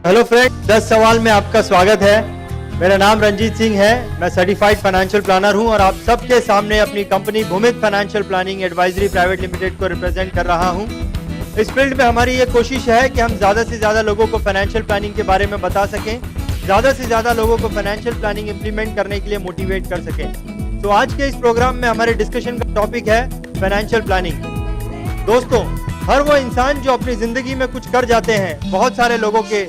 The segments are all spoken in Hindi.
हेलो फ्रेंड, 10 सवाल में आपका स्वागत है। मेरा नाम रंजीत सिंह है। मैं सर्टिफाइड फाइनेंशियल प्लानर हूं और आप सबके सामने अपनी company Bhumit financial planning advisory private limited को रिप्रेजेंट कर रहा हूं। इस फील्ड में हमारी ये कोशिश है कि हम ज़्यादा से ज़्यादा लोगों को फाइनेंशियल प्लानिंग के बारे में बता सकें, ज़्यादा से ज़्यादा लोगों को फाइनेंशियल प्लानिंग इंप्लीमेंट करने के लिए मोटिवेट कर सकें। तो आज के इस प्रोग्राम में हमारे डिस्कशन का टॉपिक है फाइनेंशियल प्लानिंग। दोस्तों, हर वो इंसान जो अपनी ज़िंदगी में कुछ कर जाते हैं, बहुत सारे लोगों के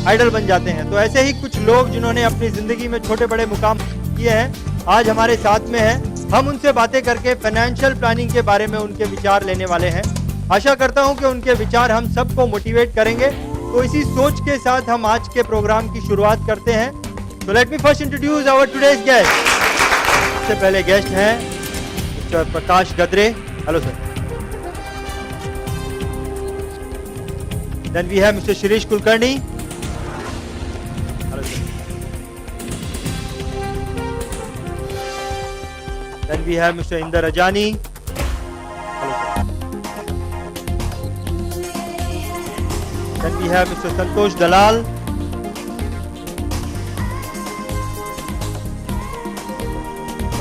आइडल बन जाते हैं। तो ऐसे ही कुछ लोग जिन्होंने अपनी ज़िंदगी में छोटे बड़े मुकाम किए हैं, आज हमारे साथ में हैं। हम उनसे बातें करके फाइनेंशियल प्लानिंग के बारे में उनके विचार लेने वाले हैं। आशा करता हूं कि उनके विचार हम सबको मोटिवेट करेंगे। तो इसी सोच के साथ हम आज के प्रोग्राम की शुरुआत करते हैं। तो let me first introduce our today's guest. सबसे पहले गेस्ट हैं mister Prakash Gadre. Hello sir. Then we have mister Shirish Kulkarni. Hello sir. Then we have mister Inder Ajani. Hello sir. Then we have mister Santosh Dalal.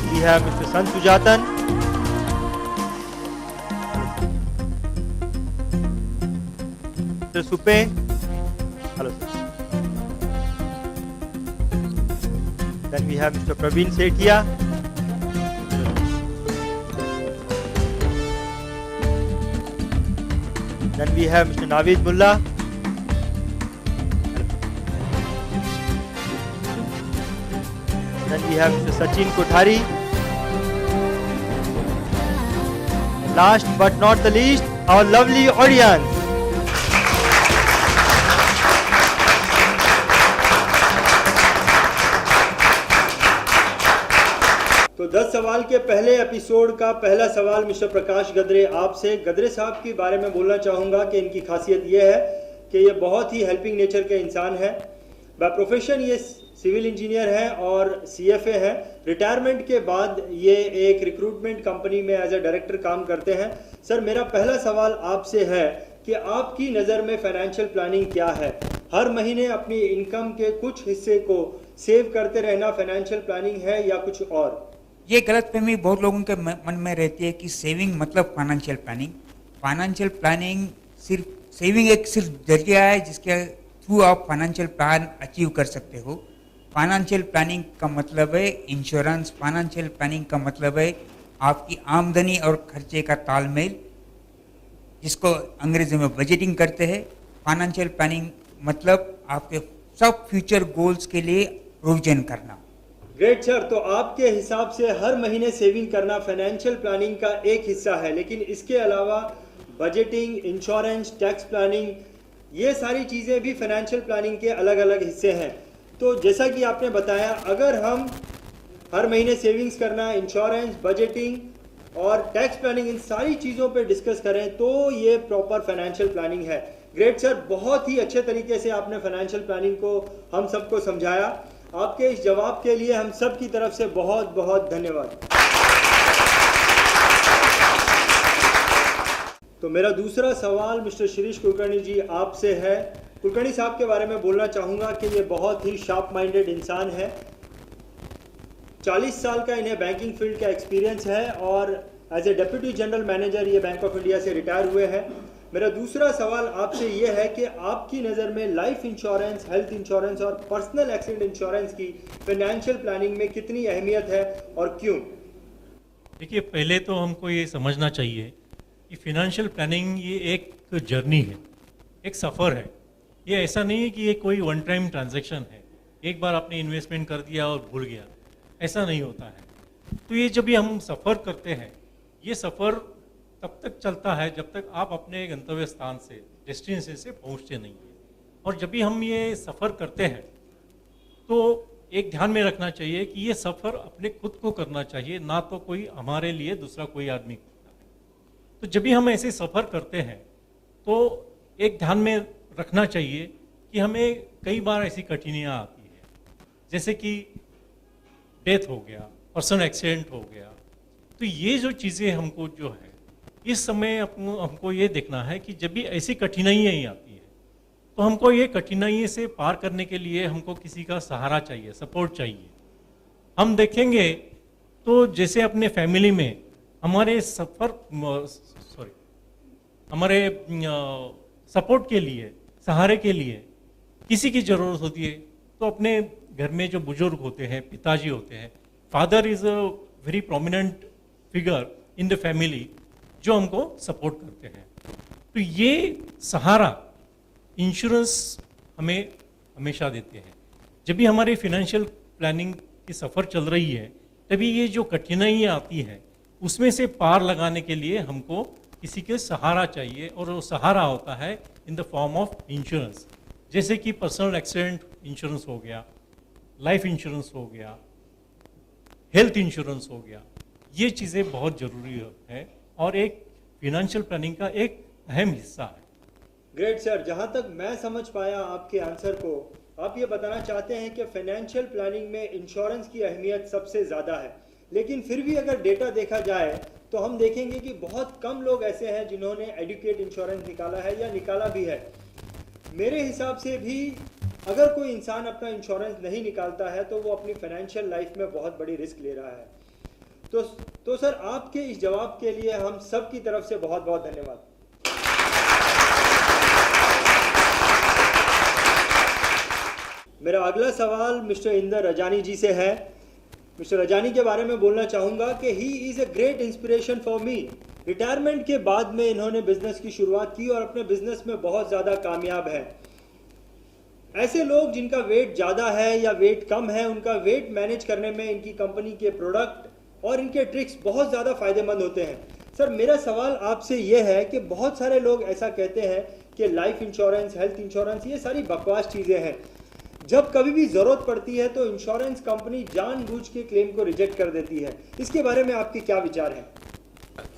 We have mister Sant Sujatan. Mister Supe. Hello sir. Then we have mister Praveen Sethia. Then we have Mr. Naveed Mullah. Then we have Mr. Sachin Kothari. Last but not the least, our lovely audience. तो 10 सवाल के पहले एपिसोड का पहला सवाल मिस्टर प्रकाश गद्रे आपसे। गद्रे साहब के बारे में बोलना चाहूँगा कि इनकी खासियत ये है कि ये बहुत ही हेल्पिंग नेचर के इंसान हैं। बाय प्रोफेशन ये सिविल इंजीनियर हैं और CFA हैं। रिटायरमेंट के बाद ये एक रिक्रूटमेंट कंपनी में एज ए डायरेक्टर काम करते हैं। सर, मेरा पहला सवाल आपसे है कि आपकी नज़र में फाइनेंशियल प्लानिंग क्या है? हर महीने अपनी इनकम के कुछ हिस्से को सेव करते रहना फाइनेंशियल प्लानिंग है या कुछ और? ये गलतफहमी बहुत लोगों के मन में रहती है कि सेविंग मतलब financial planning. Financial planning saving एक सिर्फ जरिया है जिसके थ्रू आप फाइनेंशियल प्लान अचीव कर सकते हो। फाइनेंशियल प्लानिंग का मतलब है इंश्योरेंस। फाइनेंशियल प्लानिंग का मतलब है आपकी आमदनी और खर्चे का तालमेल, जिसको अंग्रेजी में बजटिंग करते हैं। फाइनेंशियल प्लानिंग मतलब आपके सब फ्यूचर गोल्स के लिए प्रोविजन करना। ग्रेट सर, तो आपके हिसाब से हर महीने सेविंग करना फाइनेंशियल प्लानिंग का एक हिस्सा है, लेकिन इसके अलावा बजटिंग, इंश्योरेंस, टैक्स प्लानिंग, ये सारी चीज़ें भी फाइनेंशियल प्लानिंग के अलग अलग हिस्से हैं। तो जैसा कि आपने बताया, अगर हम हर महीने सेविंग्स करना, इंश्योरेंस, बजटिंग और टैक्स प्लानिंग, इन सारी चीज़ों पे डिस्कस करें तो ये प्रॉपर फाइनेंशियल प्लानिंग है। ग्रेट सर, बहुत ही अच्छे तरीके से आपने फाइनेंशियल प्लानिंग को हम सबको समझाया। आपके इस जवाब के लिए हम सब की तरफ से बहुत बहुत धन्यवाद। तो मेरा दूसरा सवाल मिस्टर शिरीष कुलकर्णी जी आपसे है। कुलकर्णी साहब के बारे में बोलना चाहूँगा कि ये बहुत ही शार्प माइंडेड इंसान है। 40 साल का इन्हें बैंकिंग फील्ड का एक्सपीरियंस है और as a deputy general manager ये बैंक ऑफ इंडिया से रिटायर हुए हैं। मेरा दूसरा सवाल आपसे ये है कि आपकी नज़र में लाइफ इंश्योरेंस, हेल्थ इंश्योरेंस और पर्सनल एक्सीडेंट इंश्योरेंस की फाइनेंशियल प्लानिंग में कितनी अहमियत है और क्यों? देखिए, पहले तो हमको ये समझना चाहिए कि फाइनेंशियल प्लानिंग ये एक जर्नी है, एक सफ़र है। ये ऐसा नहीं है कि ये कोई वन टाइम ट्रांजैक्शन है, एक बार आपने इन्वेस्टमेंट कर दिया और भूल गया, ऐसा नहीं होता है। तो ये जब भी हम सफ़र करते हैं, ये सफ़र तब तक चलता है जब तक आप अपने गंतव्य स्थान से, डेस्टिनेशन से पहुंचते नहीं हैं। और जब भी हम ये सफ़र करते हैं तो एक ध्यान में रखना चाहिए कि ये सफ़र अपने खुद को करना चाहिए, ना तो कोई हमारे लिए दूसरा कोई आदमी करता है। तो जब भी हम ऐसे सफ़र करते हैं तो एक ध्यान में रखना चाहिए कि हमें कई बार ऐसी कठिनाइयाँ आती है, जैसे कि डेथ हो गया, पर्सनल एक्सीडेंट हो गया। तो ये जो चीज़ें हमको जो है इस समय हमको ये देखना है कि जब भी ऐसी कठिनाइयाँ आती है तो हमको ये कठिनाई से पार करने के लिए हमको किसी का सहारा चाहिए, सपोर्ट चाहिए। हम देखेंगे तो जैसे अपने फैमिली में हमारे हमारे सपोर्ट के लिए, सहारे के लिए किसी की ज़रूरत होती है, तो अपने घर में जो बुजुर्ग होते हैं, पिताजी होते हैं, father is a very prominent figure in the family जो हमको सपोर्ट करते हैं। तो ये सहारा इंश्योरेंस हमें हमेशा देते हैं। जब भी हमारी फिनेंशियल प्लानिंग की सफ़र चल रही है, तभी ये जो कठिनाइयाँ आती हैं उसमें से पार लगाने के लिए हमको किसी के सहारा चाहिए, और वो सहारा होता है in the form of insurance. जैसे कि पर्सनल एक्सीडेंट इंश्योरेंस हो गया, लाइफ इंश्योरेंस हो गया, हेल्थ इंश्योरेंस हो गया। ये चीज़ें बहुत ज़रूरी है और एक फिनेंशियल प्लानिंग का एक अहम हिस्सा है। ग्रेट सर, जहाँ तक मैं समझ पाया आपके आंसर को, आप ये बताना चाहते हैं कि फाइनेंशियल प्लानिंग में इंश्योरेंस की अहमियत सबसे ज़्यादा है, लेकिन फिर भी अगर डेटा देखा जाए तो हम देखेंगे कि बहुत कम लोग ऐसे हैं जिन्होंने एडुकेट इंश्योरेंस निकाला है या निकाला भी है। मेरे हिसाब से भी अगर कोई इंसान अपना इंश्योरेंस नहीं निकालता है तो वो अपनी फाइनेंशियल लाइफ में बहुत बड़ी रिस्क ले रहा है। तो सर, आपके इस जवाब के लिए हम सब की तरफ से बहुत बहुत धन्यवाद। मेरा अगला सवाल मिस्टर इंदर रजानी जी से है। मिस्टर रजानी के बारे में बोलना चाहूँगा कि he is a great inspiration for me. Retirement के बाद में इन्होंने बिजनेस की शुरुआत की और अपने बिजनेस में बहुत ज़्यादा कामयाब है। ऐसे लोग जिनका वेट ज़्यादा है या वेट कम है, उनका वेट मैनेज करने में इनकी कंपनी के प्रोडक्ट और इनके ट्रिक्स बहुत ज़्यादा फायदेमंद होते हैं। सर, मेरा सवाल आपसे ये है कि बहुत सारे लोग ऐसा कहते हैं कि लाइफ इंश्योरेंस, हेल्थ इंश्योरेंस ये सारी बकवास चीज़ें हैं। जब कभी भी ज़रूरत पड़ती है तो इंश्योरेंस कंपनी जानबूझ के क्लेम को रिजेक्ट कर देती है। इसके बारे में आपके क्या विचार हैं?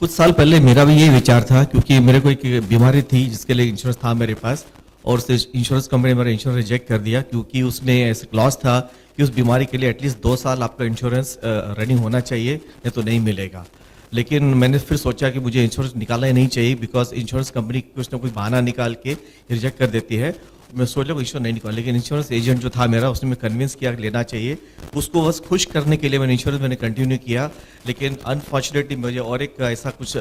कुछ साल पहले मेरा भी यही विचार था, क्योंकि मेरे को एक बीमारी थी जिसके लिए इंश्योरेंस था मेरे पास, और उस इंश्योरेंस कंपनी ने मेरा इंश्योरेंस रिजेक्ट कर दिया, क्योंकि उसने ऐसा क्लॉज था कि उस बीमारी के लिए एटलीस्ट 2 साल आपका इंश्योरेंस रनिंग होना चाहिए, नहीं तो नहीं मिलेगा। लेकिन मैंने फिर सोचा कि मुझे इंश्योरेंस निकालना ही नहीं चाहिए, बिकॉज इंश्योरेंस कंपनी कुछ ना कुछ बहाना निकाल के रिजेक्ट कर देती है। मैं सोच लिया इंश्योरेंस नहीं निकाला, लेकिन इंश्योरेंस एजेंट जो था मेरा, उसने मैं कन्विंस किया कि लेना चाहिए। उसको बस खुश करने के लिए मैंने इंश्योरेंस कंटिन्यू किया। लेकिन अनफॉर्चुनेटली मुझे और एक ऐसा कुछ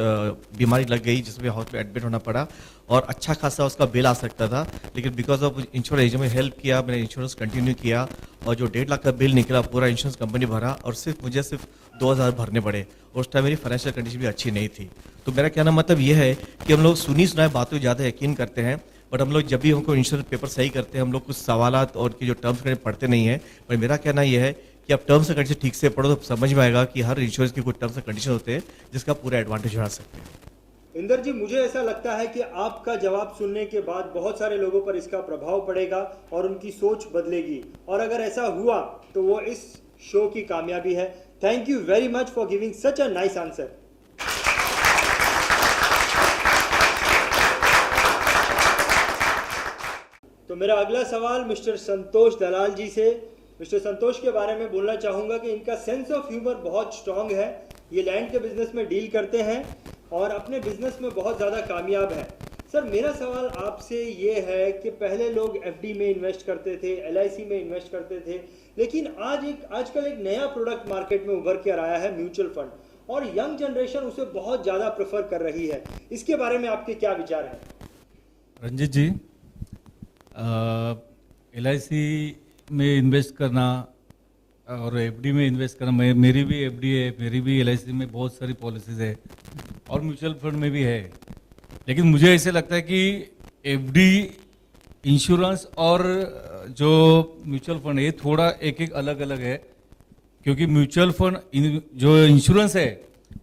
बीमारी लग गई जिसमें हॉस्पिटल एडमिट होना पड़ा, और अच्छा खासा उसका बिल आ सकता था। लेकिन बिकॉज ऑफ इंश्योरेंस एजेंट में हेल्प किया, मैंने इंश्योरेंस कंटिन्यू किया, और जो 1.5 लाख का बिल निकला पूरा इंश्योरेंस कंपनी भरा, और मुझे सिर्फ 2,000 भरने पड़े। और उस टाइम मेरी फाइनेंशियल कंडीशन भी अच्छी नहीं थी। तो मेरा कहना मतलब ये है कि हम लोग सुनी सुनाए बातों ज़्यादा यकीन करते हैं, बट हम लोग जब भी हमको इंश्योरेंस पेपर सही करते हैं, हम लोग कुछ सवालात और की जो टर्म्स कंडीशन पढ़ते नहीं है। पर मेरा कहना यह है कि आप टर्म्स एंड कंडीशन ठीक से पढ़ो तो समझ में आएगा कि हर इंश्योरेंस की कुछ टर्म्स एंड कंडीशन होते हैं जिसका पूरा एडवांटेज उठा सकते हैं। इंदर जी, मुझे ऐसा लगता है कि आपका जवाब सुनने के बाद बहुत सारे लोगों पर इसका प्रभाव पड़ेगा और उनकी सोच बदलेगी, और अगर ऐसा हुआ तो वो इस शो की कामयाबी है। Thank you very much for giving such a nice answer. तो मेरा अगला सवाल मिस्टर संतोष दलाल जी से। मिस्टर संतोष के बारे में बोलना चाहूँगा कि इनका सेंस ऑफ ह्यूमर बहुत स्ट्रांग है। ये लैंड के बिजनेस में डील करते हैं और अपने बिजनेस में बहुत ज़्यादा कामयाब है। सर, मेरा सवाल आपसे ये है कि पहले लोग एफडी में इन्वेस्ट करते थे, एलआईसी में इन्वेस्ट करते थे, लेकिन आजकल एक नया प्रोडक्ट मार्केट में उभर कर आया है, म्यूचुअल फंड, और यंग जनरेशन उसे बहुत ज़्यादा प्रेफर कर रही है। इसके बारे में आपके क्या विचार हैं? रंजीत जी, एलआईसी में इन्वेस्ट करना और एफडी में इन्वेस्ट करना, मेरी भी एफडी है, मेरी भी एलआईसी में बहुत सारी पॉलिसीज है, और म्यूचुअल फंड में भी है। लेकिन मुझे ऐसे लगता है कि एफडी, इंश्योरेंस और जो म्यूचुअल फंड है ये थोड़ा एक अलग अलग है, क्योंकि म्यूचुअल फंड जो इंश्योरेंस है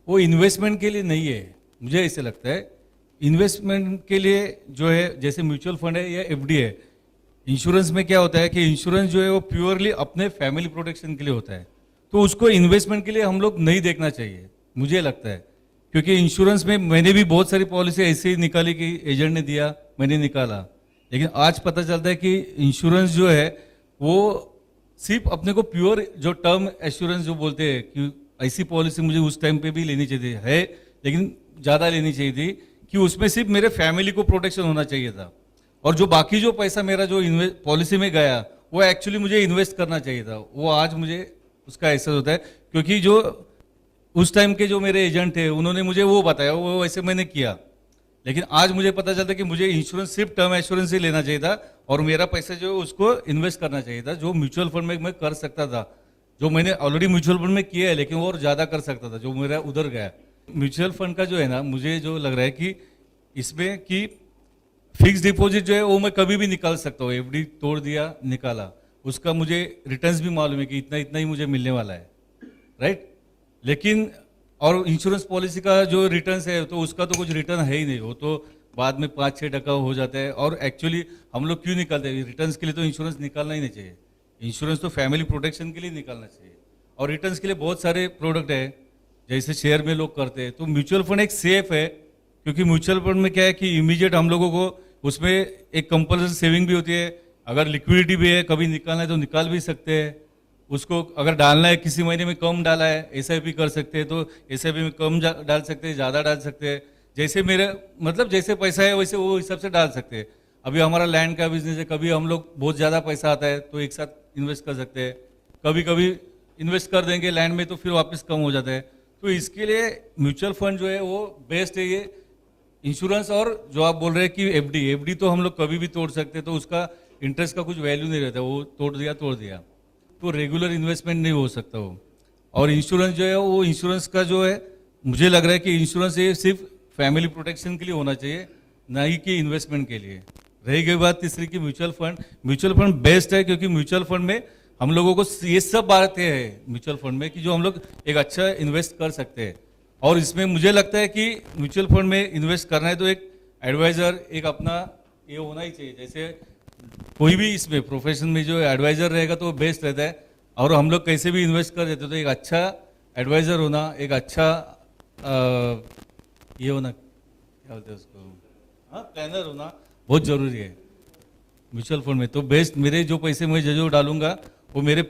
वो इन्वेस्टमेंट के लिए नहीं है। मुझे ऐसे लगता है इन्वेस्टमेंट के लिए जो है, जैसे म्यूचुअल फंड है या एफडी है, इंश्योरेंस में क्या होता है कि इंश्योरेंस जो है वो प्योरली अपने फैमिली प्रोटेक्शन के लिए होता है, तो उसको इन्वेस्टमेंट के लिए हम लोग नहीं देखना चाहिए, मुझे लगता है। क्योंकि इंश्योरेंस में मैंने भी बहुत सारी पॉलिसी ऐसे ही निकाली कि एजेंट ने दिया, मैंने निकाला, लेकिन आज पता चलता है कि इंश्योरेंस जो है वो सिर्फ अपने को प्योर जो टर्म एश्योरेंस जो बोलते हैं कि ऐसी पॉलिसी मुझे उस टाइम पे भी लेनी चाहिए है, लेकिन ज़्यादा लेनी चाहिए थी कि उसमें सिर्फ मेरे फैमिली को प्रोटेक्शन होना चाहिए था, और जो बाकी जो पैसा मेरा जो पॉलिसी में गया वो एक्चुअली मुझे इन्वेस्ट करना चाहिए था, वो आज मुझे उसका एहसास होता है, क्योंकि जो उस टाइम के जो मेरे एजेंट थे उन्होंने मुझे वो बताया, वो वैसे मैंने किया। लेकिन आज मुझे पता चलता कि मुझे इंश्योरेंस सिर्फ टर्म इंश्योरेंस ही लेना चाहिए था और मेरा पैसा जो है उसको इन्वेस्ट करना चाहिए था, जो म्यूचुअल फंड में मैं कर सकता था, जो मैंने ऑलरेडी म्यूचुअल फंड में किया है, लेकिन वो और ज़्यादा कर सकता था, जो मेरा उधर गया। म्यूचुअल फंड का जो है ना, मुझे जो लग रहा है कि इसमें कि फिक्स डिपॉजिट जो है वो मैं कभी भी निकाल सकता हूँ, एफडी तोड़ दिया निकाला, उसका मुझे रिटर्न्स भी मालूम है कि इतना इतना ही मुझे मिलने वाला है, राइट। लेकिन और इंश्योरेंस पॉलिसी का जो रिटर्न्स है तो उसका तो कुछ रिटर्न है ही नहीं, वो तो बाद में 5-6% हो जाता है। और एक्चुअली हम लोग क्यों निकालते हैं रिटर्न्स के लिए? तो इंश्योरेंस निकालना ही नहीं चाहिए, इंश्योरेंस तो फैमिली प्रोटेक्शन के लिए निकालना चाहिए, और रिटर्न्स के लिए बहुत सारे प्रोडक्ट है जैसे शेयर में लोग करते हैं। तो म्यूचुअल फंड एक सेफ है, क्योंकि म्यूचुअल फंड में क्या है कि इमीडिएट हम लोगों को उसमें एक कंपल्सरी सेविंग भी होती है, अगर लिक्विडिटी भी है, कभी निकालना है तो निकाल भी सकते हैं, उसको अगर डालना है किसी महीने में कम डाला है एसआईपी कर सकते हैं तो एसआईपी में कम डाल सकते हैं, ज़्यादा डाल सकते हैं, जैसे मेरे मतलब जैसे पैसा है वैसे वो हिसाब से डाल सकते हैं। अभी हमारा लैंड का बिजनेस है, कभी हम लोग बहुत ज़्यादा पैसा आता है तो एक साथ इन्वेस्ट कर सकते हैं, कभी कभी इन्वेस्ट कर देंगे लैंड में तो फिर वापस कम हो जाता है। तो इसके लिए म्यूचुअल फंड जो है वो बेस्ट है। ये इंश्योरेंस और जो आप बोल रहे हैं कि एफडी तो हम लोग कभी भी तोड़ सकते हैं, तो उसका इंटरेस्ट का कुछ वैल्यू नहीं रहता, वो तोड़ दिया तो रेगुलर इन्वेस्टमेंट नहीं हो सकता वो। और इंश्योरेंस जो है वो इंश्योरेंस का जो है मुझे लग रहा है कि इंश्योरेंस ये सिर्फ फैमिली प्रोटेक्शन के लिए होना चाहिए, ना ही कि इन्वेस्टमेंट के लिए। रही गई बात तीसरी की म्यूचुअल फंड बेस्ट है, क्योंकि म्यूचुअल फंड में हम लोगों को ये सब बातें हैं म्यूचुअल फंड में कि जो हम लोग एक अच्छा इन्वेस्ट कर सकते हैं। और इसमें मुझे लगता है कि म्यूचुअल फंड में इन्वेस्ट करना है तो एक एडवाइजर एक अपना ये होना ही चाहिए, जैसे कोई भी इसमें प्रोफेशन में जो एडवाइजर रहेगा तो वो बेस्ट रहता है। और हम लोग कैसे भी इन्वेस्ट कर देते तो एक अच्छा एडवाइजर होना, एक अच्छा ये होना, क्या बोलते हैं उसको, हाँ प्लानर होना बहुत जरूरी है म्यूचुअल फंड में। तो बेस्ट मेरे जो पैसे मैं जो डालूंगा वो मेरे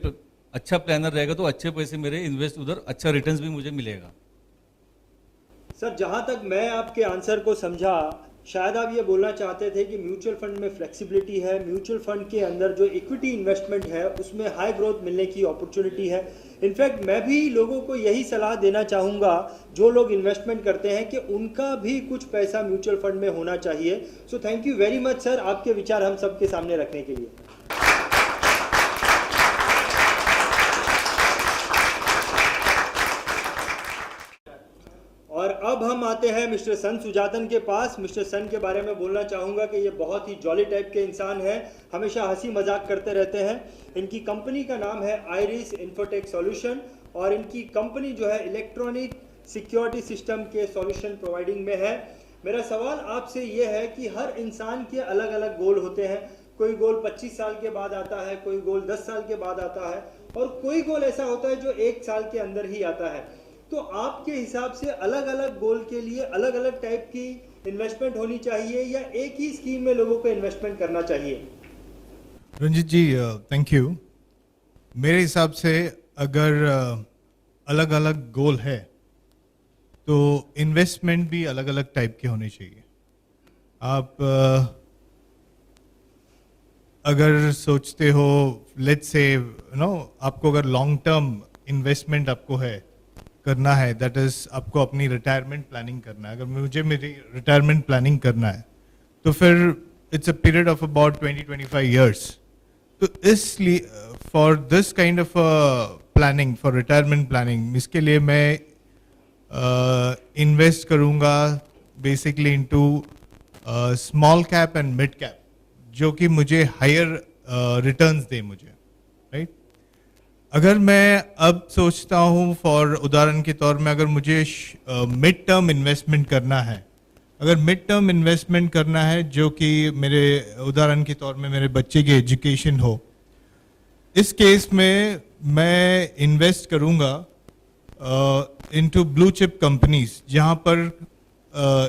अच्छा प्लानर रहेगा तो अच्छे पैसे मेरे इन्वेस्ट उधर अच्छा रिटर्न्स भी मुझे मिलेगा। सर, जहां तक मैं आपके आंसर को समझा, शायद आप ये बोलना चाहते थे कि म्यूचुअल फंड में फ्लेक्सिबिलिटी है, म्यूचुअल फंड के अंदर जो इक्विटी इन्वेस्टमेंट है उसमें हाई ग्रोथ मिलने की अपॉर्चुनिटी है। इनफैक्ट मैं भी लोगों को यही सलाह देना चाहूँगा जो लोग इन्वेस्टमेंट करते हैं कि उनका भी कुछ पैसा म्यूचुअल फंड में होना चाहिए। So thank you very much sir, आपके विचार हम सबके सामने रखने के लिए। और अब हम आते हैं मिस्टर सन सुजातन के पास। मिस्टर सन के बारे में बोलना चाहूँगा कि ये बहुत ही जॉली टाइप के इंसान हैं, हमेशा हंसी मजाक करते रहते हैं। इनकी कंपनी का नाम है आइरिस इन्फोटेक सॉल्यूशन और इनकी कंपनी जो है इलेक्ट्रॉनिक सिक्योरिटी सिस्टम के सॉल्यूशन प्रोवाइडिंग में है। मेरा सवाल आपसे ये है कि हर इंसान के अलग अलग गोल होते हैं, कोई गोल 25 साल के बाद आता है, कोई गोल 10 साल के बाद आता है और कोई गोल ऐसा होता है जो 1 साल के अंदर ही आता है। तो आपके हिसाब से अलग अलग गोल के लिए अलग अलग टाइप की इन्वेस्टमेंट होनी चाहिए या एक ही स्कीम में लोगों को इन्वेस्टमेंट करना चाहिए? रंजीत जी थैंक यू। मेरे हिसाब से अगर अलग अलग गोल है तो इन्वेस्टमेंट भी अलग अलग टाइप के होने चाहिए। आप अगर सोचते हो लेट्स से आपको अगर लॉन्ग टर्म इन्वेस्टमेंट आपको है करना है, दैट इज आपको अपनी रिटायरमेंट प्लानिंग करना है। अगर मुझे मेरी रिटायरमेंट प्लानिंग करना है तो फिर it's a period of about 20-25 years. तो इसलिए for this kind of planning, for retirement planning, इसके लिए मैं इन्वेस्ट करूँगा basically into small cap and mid cap, जो कि मुझे हायर रिटर्न्स दे मुझे, राइट। अगर मैं अब सोचता हूँ फॉर उदाहरण के तौर में, अगर मुझे मिड टर्म इन्वेस्टमेंट करना है, अगर मिड टर्म इन्वेस्टमेंट करना है जो कि मेरे उदाहरण के तौर में मेरे बच्चे की एजुकेशन हो, इस केस में मैं इन्वेस्ट करूँगा इनटू ब्लू चिप कंपनीज जहाँ पर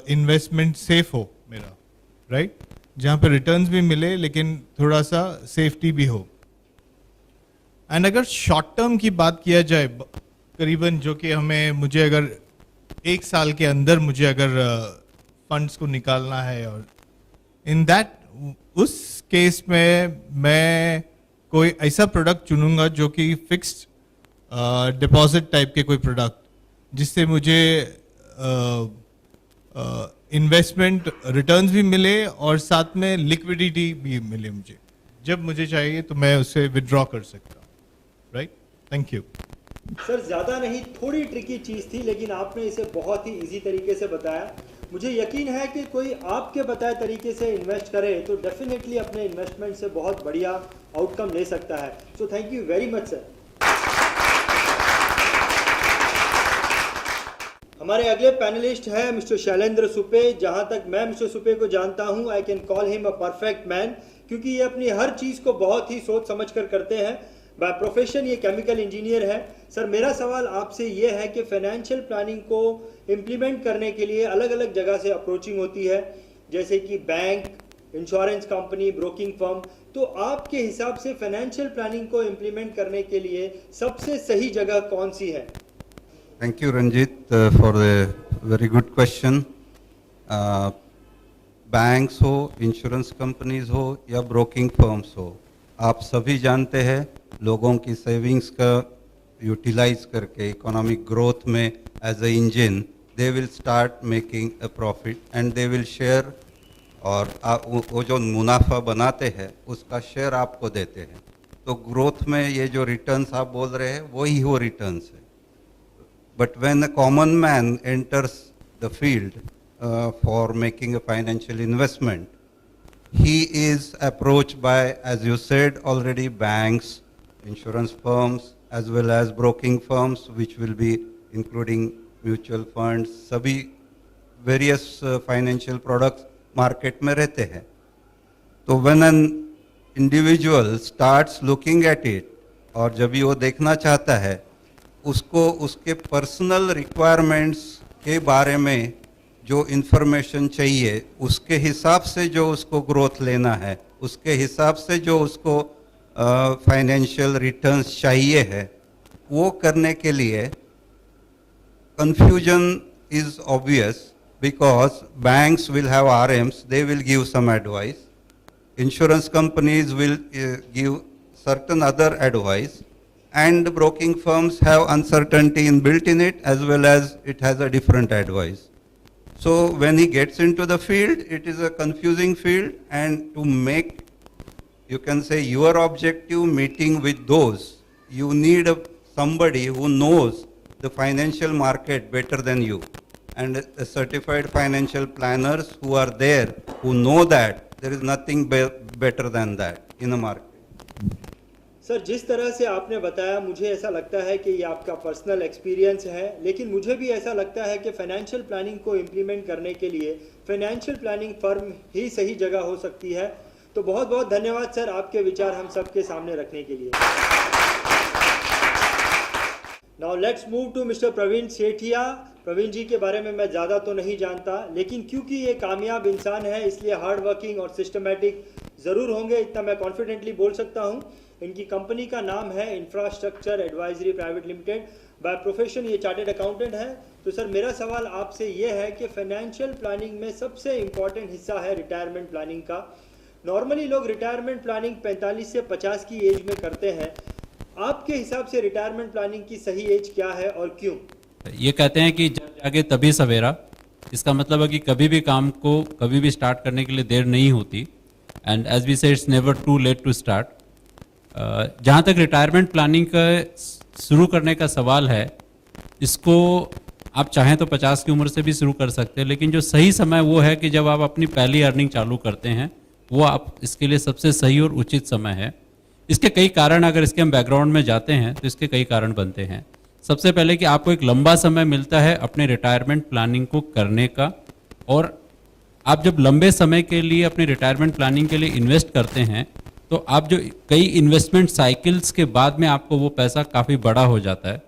इन्वेस्टमेंट सेफ हो मेरा, राइट, जहाँ पर रिटर्न्स भी मिले लेकिन थोड़ा सा सेफ्टी भी हो। एंड अगर शॉर्ट टर्म की बात किया जाए, करीबन जो कि मुझे अगर 1 साल के अंदर मुझे अगर फंड्स को निकालना है, और इन दैट उस केस में मैं कोई ऐसा प्रोडक्ट चुनूंगा जो कि फिक्स्ड डिपॉजिट टाइप के कोई प्रोडक्ट, जिससे मुझे इन्वेस्टमेंट रिटर्न्स भी मिले और साथ में लिक्विडिटी भी मिले। मुझे जब मुझे चाहिए तो मैं उसे विड्रॉ कर सकता हूँ। Right, thank you. सर ज़्यादा नहीं, थोड़ी ट्रिकी चीज़ थी, लेकिन आपने इसे बहुत ही इजी तरीके से बताया। मुझे यकीन है कि कोई आपके बताए तरीके से इन्वेस्ट करे तो डेफिनेटली अपने इन्वेस्टमेंट से बहुत बढ़िया आउटकम ले सकता है। So thank you very much sir. हमारे अगले पैनलिस्ट है मिस्टर शैलेंद्र सुपे। जहां तक मैं मिस्टर सुपे को जानता हूं, I can call him a perfect man, क्योंकि ये अपनी हर चीज़ को बहुत ही सोच समझ कर करते हैं। बाय प्रोफेशन ये केमिकल इंजीनियर है। सर, मेरा सवाल आपसे ये है कि फाइनेंशियल प्लानिंग को इम्प्लीमेंट करने के लिए अलग अलग जगह से अप्रोचिंग होती है, जैसे कि bank, insurance company, broking firm. तो आपके हिसाब से फाइनेंशियल प्लानिंग को इम्प्लीमेंट करने के लिए सबसे सही जगह कौन सी है? Thank you, Ranjit, for the very good question. Banks हो, इंश्योरेंस कंपनीज हो या ब्रोकिंग फर्म्स हो, आप सभी जानते हैं लोगों की सेविंग्स का यूटिलाइज करके इकोनॉमिक ग्रोथ में as a engine they will start making a profit and they will share, और वो जो मुनाफा बनाते हैं उसका शेयर आपको देते हैं। तो ग्रोथ में ये जो रिटर्न्स आप बोल रहे हैं वही वो रिटर्न्स है। But when a common man enters the field for making a financial investment, he is approached by, as you said already, banks, insurance firms, as well as broking firms, which will be including mutual funds, सभी various financial products market में रहते हैं। तो when an individual starts looking at it, और जब भी वो देखना चाहता है, उसको उसके पर्सनल रिक्वायरमेंट्स के बारे में जो इन्फॉर्मेशन चाहिए, उसके हिसाब से जो उसको ग्रोथ लेना है, उसके हिसाब से जो उसको फाइनेंशियल रिटर्न्स चाहिए है, वो करने के लिए confusion is obvious because banks will have RMs, they will give some advice. Insurance companies will give certain other advice. And broking firms have uncertainty inbuilt in it, as well as it has a different advice. So when he gets into the field, it is a confusing field, and to make, you can say, your objective meeting with those, you need somebody who knows the financial market better than you. And the certified financial planners who are there, who know that, there is nothing better than that in the market. Sir, जिस तरह से आपने बताया, मुझे ऐसा लगता है कि ये आपका पर्सनल एक्सपीरियंस है, लेकिन मुझे भी ऐसा लगता है कि फाइनेंशियल प्लानिंग को इम्प्लीमेंट करने के लिए फाइनेंशियल प्लानिंग फर्म ही सही जगह हो सकती है। तो बहुत बहुत धन्यवाद सर, आपके विचार हम सबके सामने रखने के लिए। Now let's move to mister Praveen Sethia. Praveen ji के बारे में मैं ज़्यादा तो नहीं जानता, लेकिन क्योंकि ये कामयाब इंसान है इसलिए हार्ड वर्किंग और सिस्टमेटिक ज़रूर होंगे, इतना मैं कॉन्फिडेंटली बोल सकता हूँ। इनकी कंपनी का नाम है infrastructure advisory private limited. By profession ये चार्टेड अकाउंटेंट है। तो सर, मेरा सवाल आपसे ये है कि फाइनेंशियल प्लानिंग में सबसे इम्पॉर्टेंट हिस्सा है रिटायरमेंट प्लानिंग का। नॉर्मली लोग रिटायरमेंट प्लानिंग 45 से 50 की एज में करते हैं। आपके हिसाब से रिटायरमेंट प्लानिंग की सही एज क्या है और क्यों? ये कहते हैं कि जब जागे तभी सवेरा। इसका मतलब है कि कभी भी काम को कभी भी स्टार्ट करने के लिए देर नहीं होती। And as we say it's never too late to start. जहाँ तक रिटायरमेंट प्लानिंग का शुरू करने का सवाल है, इसको आप चाहें तो 50 की उम्र से भी शुरू कर सकते हैं, लेकिन जो सही समय वो है कि जब आप अपनी पहली अर्निंग चालू करते हैं, वो आप इसके लिए सबसे सही और उचित समय है। इसके कई कारण, अगर इसके हम बैकग्राउंड में जाते हैं तो इसके कई कारण बनते हैं। सबसे पहले कि आपको एक लंबा समय मिलता है अपने रिटायरमेंट प्लानिंग को करने का, और आप जब लंबे समय के लिए अपनी रिटायरमेंट प्लानिंग के लिए इन्वेस्ट करते हैं तो आप जो कई इन्वेस्टमेंट साइकिल्स के बाद में आपको वो पैसा काफ़ी बड़ा हो जाता है।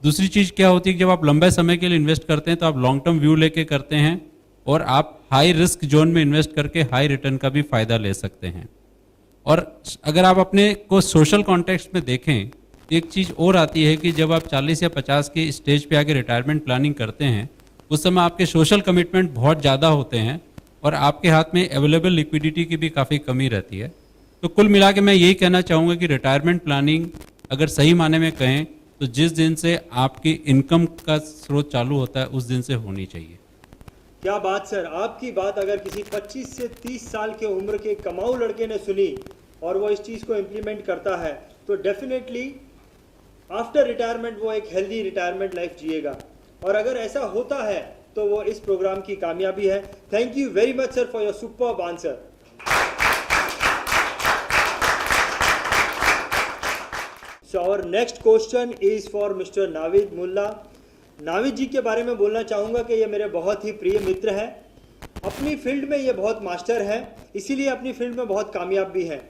दूसरी चीज़ क्या होती है कि जब आप लंबे समय के लिए इन्वेस्ट करते हैं तो आप लॉन्ग टर्म व्यू लेके करते हैं, और आप हाई रिस्क जोन में इन्वेस्ट करके हाई रिटर्न का भी फ़ायदा ले सकते हैं। और अगर आप अपने को सोशल कॉन्टेक्स्ट में देखें, एक चीज़ और आती है कि जब आप 40 या 50 के स्टेज पे आके रिटायरमेंट प्लानिंग करते हैं, उस समय आपके सोशल कमिटमेंट बहुत ज़्यादा होते हैं, और आपके हाथ में अवेलेबल लिक्विडिटी की भी काफ़ी कमी रहती है। तो कुल मिला के मैं यही कहना चाहूँगा कि रिटायरमेंट प्लानिंग अगर सही माने में कहें तो जिस दिन से आपकी इनकम का स्रोत चालू होता है उस दिन से होनी चाहिए। क्या बात सर, आपकी बात अगर किसी 25 से 30 साल के उम्र के कमाऊ लड़के ने सुनी और वो इस चीज़ को इम्प्लीमेंट करता है तो डेफिनेटली आफ्टर रिटायरमेंट वो एक हेल्दी रिटायरमेंट लाइफ जिएगा। और अगर ऐसा होता है तो वो इस प्रोग्राम की कामयाबी है। Thank you very much sir for your superb answer. So our next question is for Mr. Navid Mulla. Navid ji के बारे में बोलना चाहूँगा कि ये मेरे बहुत ही प्रिय मित्र हैं। अपनी फील्ड में ये बहुत मास्टर हैं, इसीलिए अपनी फील्ड में बहुत कामयाब भी हैं।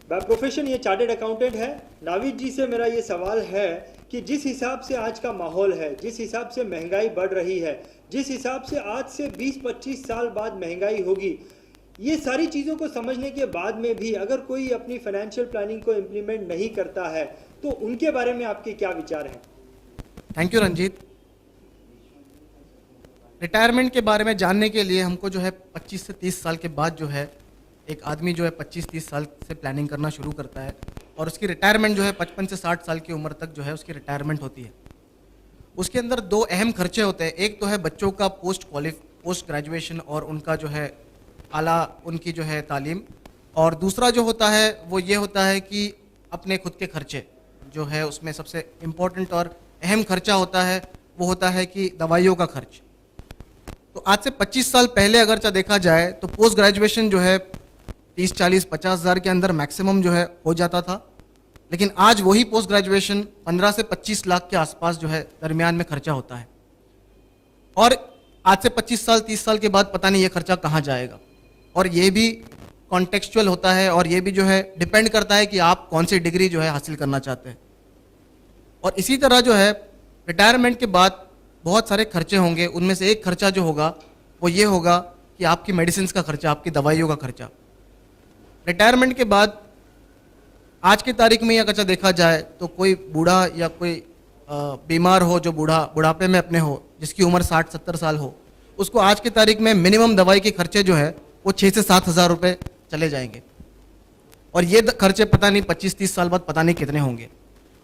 बाय प्रोफेशन ये चार्टेड अकाउंटेंट है। नाविद जी से मेरा ये सवाल है कि जिस हिसाब से आज का माहौल है, जिस हिसाब से महंगाई बढ़ रही है, जिस हिसाब से आज से 20-25 साल बाद महंगाई होगी, ये सारी चीज़ों को समझने के बाद में भी अगर कोई अपनी फाइनेंशियल प्लानिंग को इम्प्लीमेंट नहीं करता है तो उनके बारे में आपके क्या विचार हैं? Thank you Ranjit. रिटायरमेंट के बारे में जानने के लिए हमको जो है 25 से 30 साल के बाद जो है एक आदमी जो है 25-30 साल से प्लानिंग करना शुरू करता है और उसकी रिटायरमेंट जो है 55 से 60 साल की उम्र तक जो है उसकी रिटायरमेंट होती है। उसके अंदर दो अहम खर्चे होते हैं। एक तो है बच्चों का पोस्ट ग्रेजुएशन और उनका जो है आला उनकी जो है तालीम, और दूसरा जो होता है वो ये होता है कि अपने खुद के खर्चे जो है उसमें सबसे इम्पोर्टेंट और अहम खर्चा होता है वो होता है कि दवाइयों का खर्च। तो आज से 25 साल पहले अगर देखा जाए तो पोस्ट ग्रेजुएशन जो है 30-40-50 हज़ार के अंदर मैक्सिमम जो है हो जाता था, लेकिन आज वही पोस्ट ग्रेजुएशन 15 से 25 लाख के आसपास जो है दरमियान में खर्चा होता है। और आज से 25 साल 30 साल के बाद पता नहीं ये खर्चा कहाँ जाएगा। और ये भी कॉन्टेक्चुअल होता है और ये भी जो है डिपेंड करता है कि आप कौन सी डिग्री जो है हासिल करना चाहते हैं। और इसी तरह जो है रिटायरमेंट के बाद बहुत सारे खर्चे होंगे। उनमें से एक खर्चा जो होगा वो ये होगा कि आपकी मेडिसिन का खर्चा, आपकी दवाइयों का खर्चा। रिटायरमेंट के बाद आज की तारीख में अगर देखा जाए तो कोई बूढ़ा या कोई बीमार हो जो बुढ़ापे में अपने हो, जिसकी उम्र 60-70 साल हो, उसको आज की तारीख में मिनिमम दवाई के खर्चे जो है वो 6 से 7 हज़ार रुपये चले जाएंगे। और ये खर्चे पता नहीं 25-30 साल बाद पता नहीं कितने होंगे।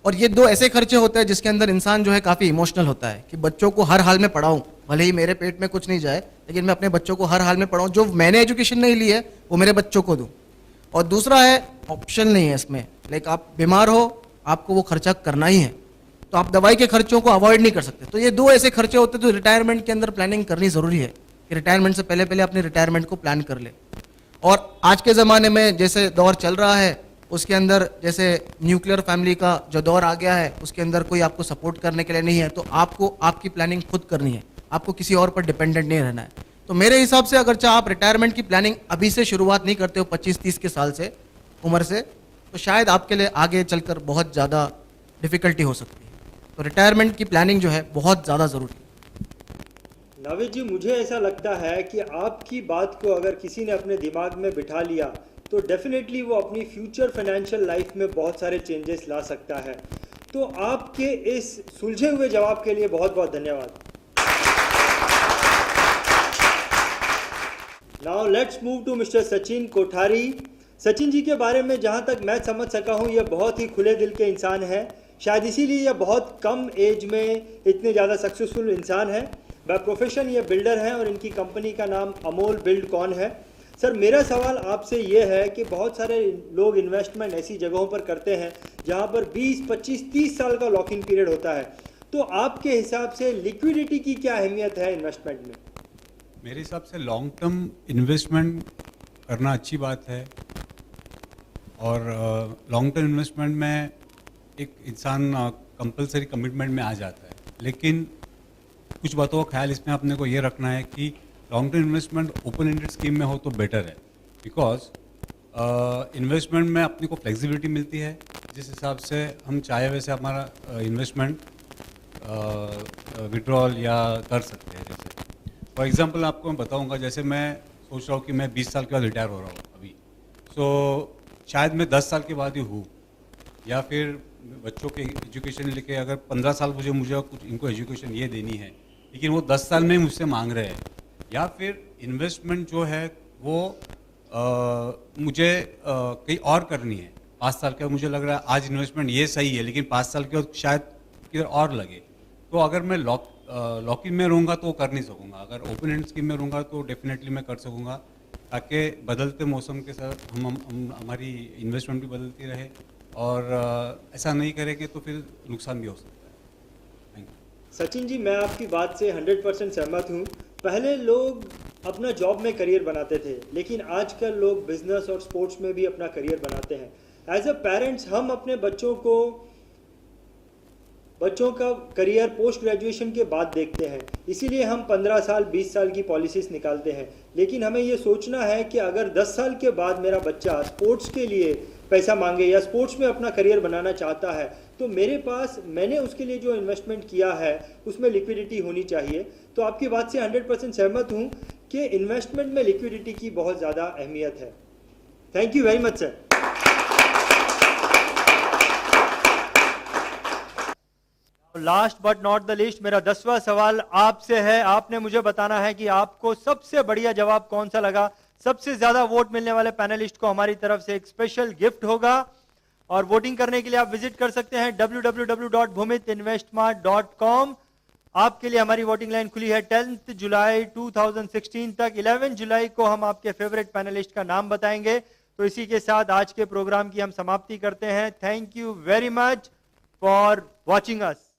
और ये दो ऐसे खर्चे होते हैं जिसके अंदर इंसान जो है काफ़ी इमोशनल होता है कि बच्चों को हर हाल में पढ़ाऊँ, भले ही मेरे पेट में कुछ नहीं जाए लेकिन मैं अपने बच्चों को हर हाल में पढ़ाऊँ, जो मैंने एजुकेशन नहीं ली है वो मेरे बच्चों को दूँ। और दूसरा है ऑप्शन नहीं है इसमें, लाइक आप बीमार हो आपको वो खर्चा करना ही है, तो आप दवाई के खर्चों को अवॉइड नहीं कर सकते। तो ये दो ऐसे खर्चे होते हैं तो रिटायरमेंट के अंदर प्लानिंग करनी ज़रूरी है कि रिटायरमेंट से पहले पहले अपने रिटायरमेंट को प्लान कर ले। और आज के ज़माने में जैसे दौर चल रहा है उसके अंदर जैसे न्यूक्लियर फैमिली का जो दौर आ गया है उसके अंदर कोई आपको सपोर्ट करने के लिए नहीं है, तो आपको आपकी प्लानिंग खुद करनी है, आपको किसी और पर डिपेंडेंट नहीं रहना है। तो मेरे हिसाब से अगर आप रिटायरमेंट की प्लानिंग अभी से शुरुआत नहीं करते हो 25-30 के साल से उम्र से, तो शायद आपके लिए आगे चलकर बहुत ज़्यादा डिफ़िकल्टी हो सकती है। तो रिटायरमेंट की प्लानिंग जो है बहुत ज़्यादा ज़रूरी है। नाविद जी, मुझे ऐसा लगता है कि आपकी बात को अगर किसी ने अपने दिमाग में बिठा लिया तो डेफिनेटली वो अपनी फ्यूचर फाइनेंशियल लाइफ में बहुत सारे चेंजेस ला सकता है। तो आपके इस सुलझे हुए जवाब के लिए बहुत बहुत धन्यवाद। Now let's move to mister Sachin Kothari. Sachin ji के बारे में जहाँ तक मैं समझ सका हूँ ये बहुत ही खुले दिल के इंसान है, शायद इसीलिए ये बहुत कम एज में इतने ज़्यादा सक्सेसफुल इंसान है। बाय प्रोफेशन ये बिल्डर हैं और इनकी कंपनी का नाम अमोल बिल्डकॉन है। सर, मेरा सवाल आपसे ये है कि बहुत सारे लोग इन्वेस्टमेंट ऐसी जगहों पर करते हैं जहाँ पर 20, 25, 30 साल का लॉक इन पीरियड होता है, तो आपके हिसाब से लिक्विडिटी की क्या अहमियत है इन्वेस्टमेंट में? मेरे हिसाब से लॉन्ग टर्म इन्वेस्टमेंट करना अच्छी बात है और लॉन्ग टर्म इन्वेस्टमेंट में एक इंसान कंपलसरी कमिटमेंट में आ जाता है, लेकिन कुछ बातों का ख्याल इसमें अपने को ये रखना है कि long term investment open ended scheme में हो तो बेटर है, बिकॉज इन्वेस्टमेंट में अपने को फ्लेक्सिबिलिटी मिलती है, जिस हिसाब से हम चाहे वैसे हमारा इन्वेस्टमेंट विड्रॉल या कर सकते हैं। जैसे फॉर एग्जांपल आपको मैं बताऊंगा, जैसे मैं सोच रहा हूँ कि मैं 20 साल के बाद रिटायर हो रहा हूँ अभी, सो शायद मैं 10 साल के बाद ही हूँ, या फिर बच्चों के एजुकेशन लेके अगर 15 साल मुझे कुछ इनको एजुकेशन ये देनी है, लेकिन वो 10 साल में मुझसे मांग रहे हैं, या फिर इन्वेस्टमेंट जो है वो मुझे कहीं और करनी है। 5 साल के बाद मुझे लग रहा है आज इन्वेस्टमेंट ये सही है, लेकिन 5 साल के बाद शायद किधर और लगे, तो अगर मैं लॉक इन में रहूँगा तो कर नहीं सकूँगा। अगर ओपन एंड स्कीम में रहूँगा तो डेफिनेटली मैं कर सकूँगा, ताकि बदलते मौसम के साथ हम हमारी इन्वेस्टमेंट भी बदलती रहे और ऐसा नहीं करेंगे तो फिर नुकसान भी हो सकता है। Thank you. सचिन जी, मैं आपकी बात से 100% सहमत हूँ। पहले लोग अपना जॉब में करियर बनाते थे, लेकिन आजकल लोग बिजनेस और स्पोर्ट्स में भी अपना करियर बनाते हैं। एज अ पेरेंट्स हम अपने बच्चों का करियर पोस्ट ग्रेजुएशन के बाद देखते हैं, इसीलिए हम 15 साल 20 साल की पॉलिसीज निकालते हैं। लेकिन हमें ये सोचना है कि अगर 10 साल के बाद मेरा बच्चा स्पोर्ट्स के लिए पैसा मांगे या स्पोर्ट्स में अपना करियर बनाना चाहता है, तो मैंने उसके लिए जो इन्वेस्टमेंट किया है उसमें लिक्विडिटी होनी चाहिए। तो आपकी बात से 100% सहमत हूँ कि इन्वेस्टमेंट में लिक्विडिटी की बहुत ज़्यादा अहमियत है। Thank you very much sir. Last but not the least, मेरा 10वां सवाल आपसे है। आपने मुझे बताना है कि आपको सबसे बढ़िया जवाब कौन सा लगा। सबसे ज्यादा वोट मिलने वाले पैनलिस्ट को हमारी तरफ से एक स्पेशल गिफ्ट होगा, और वोटिंग करने के लिए आप विजिट कर सकते हैं www.bhumitinvestmart.com। आपके लिए हमारी वोटिंग लाइन खुली है 10 जुलाई 2016 तक। 11 जुलाई को हम आपके फेवरेट पैनलिस्ट का नाम बताएंगे। तो इसी के साथ आज के प्रोग्राम की हम समाप्ति करते हैं। Thank you very much for watching us.